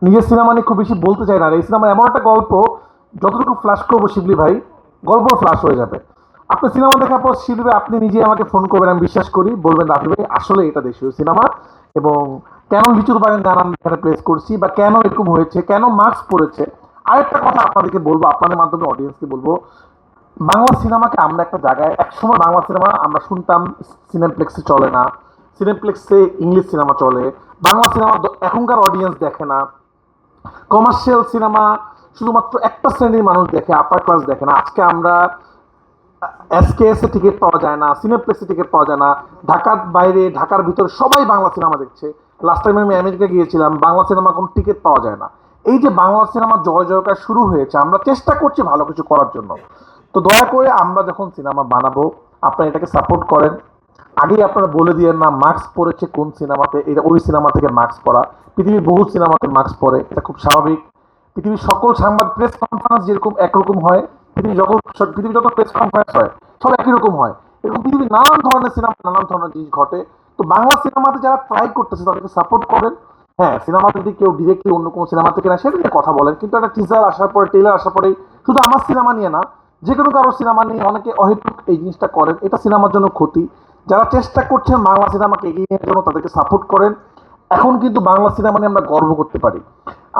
নিজের সিনেমা নিয়ে খুব বেশি বলতে চাই না। আর এই সিনেমা এমন একটা গল্প, যতটুকু ফ্ল্যাশ করবো শিবলি ভাই, গল্প ফ্ল্যাশ হয়ে যাবে। আপনি সিনেমা দেখার পর শিবলি ভাই আপনি নিজে আমাকে ফোন করবেন, আমি বিশ্বাস করি, বলবেন রাফি ভাই আসলে এটা দেশীয় সিনেমা, এবং কেন লিচুর বাগান গান আমি এখানে প্লেস করছি, বা কেন এরকম হয়েছে, কেন মার্কস পড়েছে। আরেকটা কথা আপনাদেরকে বলবো, আপনাদের মাধ্যমে অডিয়েন্সকে বলবো, বাংলা সিনেমাকে আমরা একটা জায়গায়, একসময় বাংলা সিনেমা আমরা শুনতাম সিনেপ্লেক্সে চলে না, সিনেপ্লেক্সে ইংলিশ সিনেমা চলে, বাংলা সিনেমা এখনকার অডিয়েন্স দেখে না, কমার্শিয়াল সিনেমা শুধুমাত্র একটা শ্রেণীর মানুষ দেখে, আপার ক্লাস দেখে না। আজকে আমরা এসকেএস এ টিকিট পাওয়া যায় না, সিনেপ্লেক্সে টিকিট পাওয়া যায় না, ঢাকার বাইরে ঢাকার ভিতরে সবাই বাংলা সিনেমা দেখছে। লাস্ট টাইম আমি আমেরিকা গিয়েছিলাম, বাংলা সিনেমা কোনো টিকিট পাওয়া যায় না। এই যে বাংলা সিনেমা জয় জয়কার শুরু হয়েছে, আমরা চেষ্টা করছি ভালো কিছু করার জন্য। তো দয়া করে আমরা যখন সিনেমা বানাবো, আপনারা এটাকে সাপোর্ট করেন। আগেই আপনারা বলে দিয়েন না মার্কস পড়েছে কোন সিনেমাতে, এটা ওই সিনেমা থেকে মার্কস পড়া। পৃথিবীর বহু সিনেমাতে মার্কস পড়ে, এটা খুব স্বাভাবিক। পৃথিবীর সকল সাংবাদিক প্রেস কনফারেন্স যেরকম একরকম হয়, পৃথিবীর যত প্রেস কনফারেন্স হয় সব একই রকম হয়। এরকম পৃথিবীর নানান ধরনের সিনেমা, নানান ধরনের জিনিস ঘটে। তো বাংলা সিনেমাতে যারা ট্রাই করতেছে তাদেরকে সাপোর্ট করেন। হ্যাঁ, সিনেমা যদি কেউ ডিরেক্টলি অন্য কোনো সিনেমা থেকে না, সেটা নিয়ে কথা বলেন, কিন্তু একটা টিজার আসার পরে, টেইলার আসার পরে, শুধু আমার সিনেমা নিয়ে না, যে কোনো কারো সিনেমা নিয়ে অনেকে অহেতুক এই জিনিসটা করেন, এটা সিনেমার জন্য ক্ষতি। যারা চেষ্টা করছেন বাংলা সিনেমাকে এগিয়ে নেওয়ার জন্য তাদেরকে সাপোর্ট করেন। এখন কিন্তু বাংলা সিনেমা নিয়ে আমরা গর্ব করতে পারি।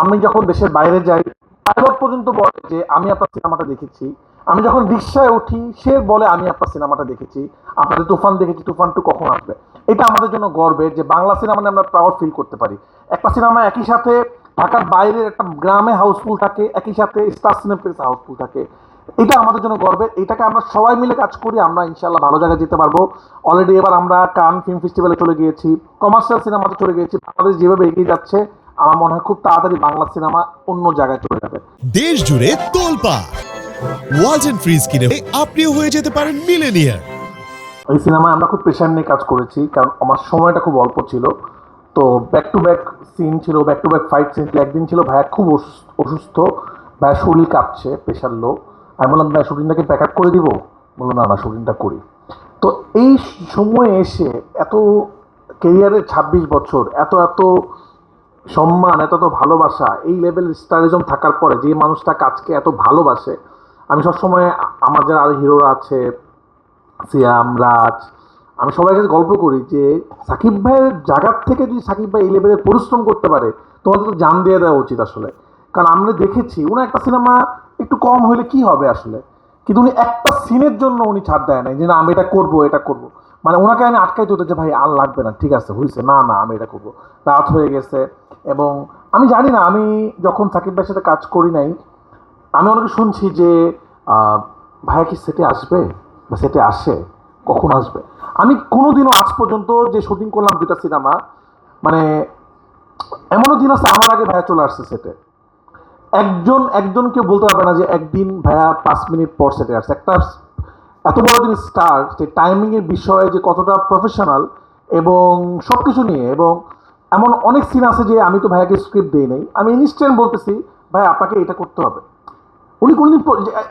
আমি যখন দেশের বাইরে যাই, পাইলট পর্যন্ত বলে যে আমি আপনার সিনেমাটা দেখেছি। আমি যখন রিক্সায় উঠি, সে বলে আমি আপনার সিনেমাটা দেখেছি, আপনাদের তুফান দেখেছি, তুফান টু কখন আসবে। এটা আমাদের জন্য গর্বের যে বাংলা সিনেমা নিয়ে আমরা প্রাউড ফিল করতে পারি। একটা সিনেমা একই সাথে ঢাকার বাইরের একটা গ্রামে হাউসফুল থাকে, একই সাথে স্টার সিনেপ্লেক্সে হাউসফুল থাকে। এটা আমাদের জন্য গর্বের। এটাকে আমরা সবাই মিলে কাজ করি, আমরা ইনশাল্লাহ ভালো জায়গায় যেতে পারবো। অলরেডি এবার আমরা কান ফিল্ম ফেস্টিভ্যালে চলে গিয়েছি, কমার্শিয়াল সিনেমাতে চলে গিয়েছি। বাংলাদেশ যেভাবে এগিয়ে যাচ্ছে, আমার মনে হয় খুব তাড়াতাড়ি বাংলা সিনেমা অন্য জায়গায় চলে যাবে। দেশ জুড়ে তোলপাড় ওয়ালটন ফ্রিজ কিনে আপনিও হয়ে যেতে পারেন মিলেনিয়ার। এই সিনেমায় আমরা খুব প্রেশার নিয়ে কাজ করেছি, কারণ আমার সময়টা খুব অল্প ছিল। তো ব্যাক টু ব্যাক সিন ছিল, back to back fight scene ছিল। একদিন ছিল ভাইয়া খুব অসুস্থ, ভাইয়া শরীর কাঁপছে, প্রেশার লো। আমি বললাম ভাই শুটিংটাকে প্যাক আপ করে দিব, বললো না না শুটিংটা করি। তো এই সময়ে এসে এত কেরিয়ারের ২৬ বছর, এত এত সম্মান, এত এত ভালোবাসা, এই লেভেল স্টারিজম থাকার পরে যে মানুষটা কাজকে এত ভালোবাসে, আমি সবসময় আমার যারা আরো হিরোরা আছে, সিয়াম, রাজ, আমি সবাই কাছে গল্প করি যে সাকিব ভাইয়ের জায়গার থেকে যদি সাকিব ভাই এই লেভেলের পরিশ্রম করতে পারে, তোমাদের তো জান দিয়ে দেওয়া উচিত আসলে। কারণ আমরা দেখেছি উনি একটা সিনেমা একটু কম হইলে কি হবে আসলে, কিন্তু উনি একটা সিনের জন্য উনি ছাড় দেয় নাই যে না আমি এটা করবো, এটা করবো। মানে ওনাকে আমি আটকাইতে হতো যে ভাই আর লাগবে না, ঠিক আছে হয়েছে, না না আমি এটা করবো। রাত হয়ে গেছে। এবং আমি জানি না, আমি যখন সাকিব ভাইয়ের সাথে কাজ করি নাই, আমি অনেকে শুনছি যে ভাইয়া কি সেটে আসবে বা সেটে আসে, কখন আসবে। আমি কোনোদিনও আজ পর্যন্ত যে শুটিং করলাম ২টা সিনেমা, মানে এমনও দিন আছে আমার আগে ভাইয়া চলে আসছে সেটে। একজন কেউ বলতে পারবে না যে একদিন ভাইয়া ৫ মিনিট পর সেটে আসছে। একটা এত বড় দিন স্টার, যে টাইমিং এর বিষয়ে যে কতটা প্রফেশনাল এবং সবকিছু নিয়ে। এবং এমন অনেক সিন আছে যে আমি তো ভাইয়াকে স্ক্রিপ্ট দিই নাই, আমি ইনস্ট্যান্ট বলতেছি ভাই আপনাকে এটা করতে হবে। উনি কোনদিন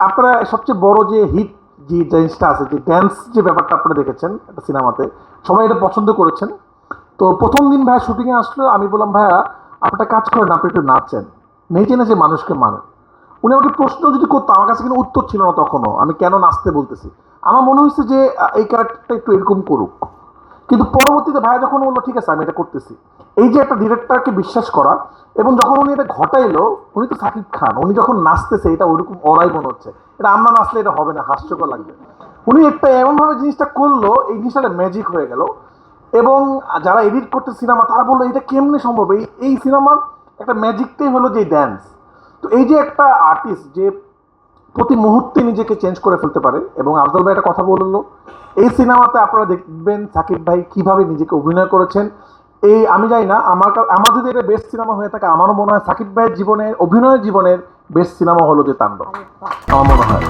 আপনারা সবচেয়ে বড় যে হিট যে জিনিসটা আছে, যে ড্যান্স যে ব্যাপারটা আপনারা দেখেছেন একটা সিনেমাতে, সবাই এটা পছন্দ করেছেন। তো প্রথম দিন ভাইয়া শুটিংয়ে আসলো, আমি বললাম ভাইয়া আপনারা কাজ করেন, আপনি একটু নাচেন, নেচে নেচে মানুষকে মানে। উনি আমাকে প্রশ্ন যদি করতো, আমার কাছে কিন্তু উত্তর ছিল না তখনও, আমি কেন নাচতে বলতেছি। আমার মনে হয়েছে যে এই ক্যারেক্টারটা একটু এরকম করুক। কিন্তু পরবর্তীতে ভাইয়া যখন বললো ঠিক আছে আমি এটা করতেছি, এই যে একটা ডিরেক্টরকে বিশ্বাস করা, এবং যখন উনি এটা ঘটাইলো, উনি তো সাকিব খান, উনি যখন নাচতেছে এটা ওইরকম ওরাই মনে হচ্ছে, এটা আমরা নাচলে এটা হবে না, হাস্যকর লাগবে। উনি একটা এমনভাবে জিনিসটা করলো, এই জিনিসটা ম্যাজিক হয়ে গেল। এবং যারা এডিট করতে সিনেমা, তারা বললো এটা কেমনে সম্ভব, এই সিনেমার একটা ম্যাজিকটাই হলো যে ড্যান্স। তো এই যে একটা আর্টিস্ট যে প্রতি মুহূর্তে নিজেকে চেঞ্জ করে ফেলতে পারে। এবং আফজল ভাই একটা কথা বললো, এই সিনেমাতে আপনারা দেখবেন সাকিব ভাই কিভাবে নিজেকে অভিনয় করেছেন। এই আমি জানি না, আমার যদি এটা বেস্ট সিনেমা হয়ে থাকে, আমারও মনে হয় সাকিব ভাইয়ের জীবনের, অভিনয়ের জীবনের বেস্ট সিনেমা হলো যে তাণ্ডব, আমার মনে হয়।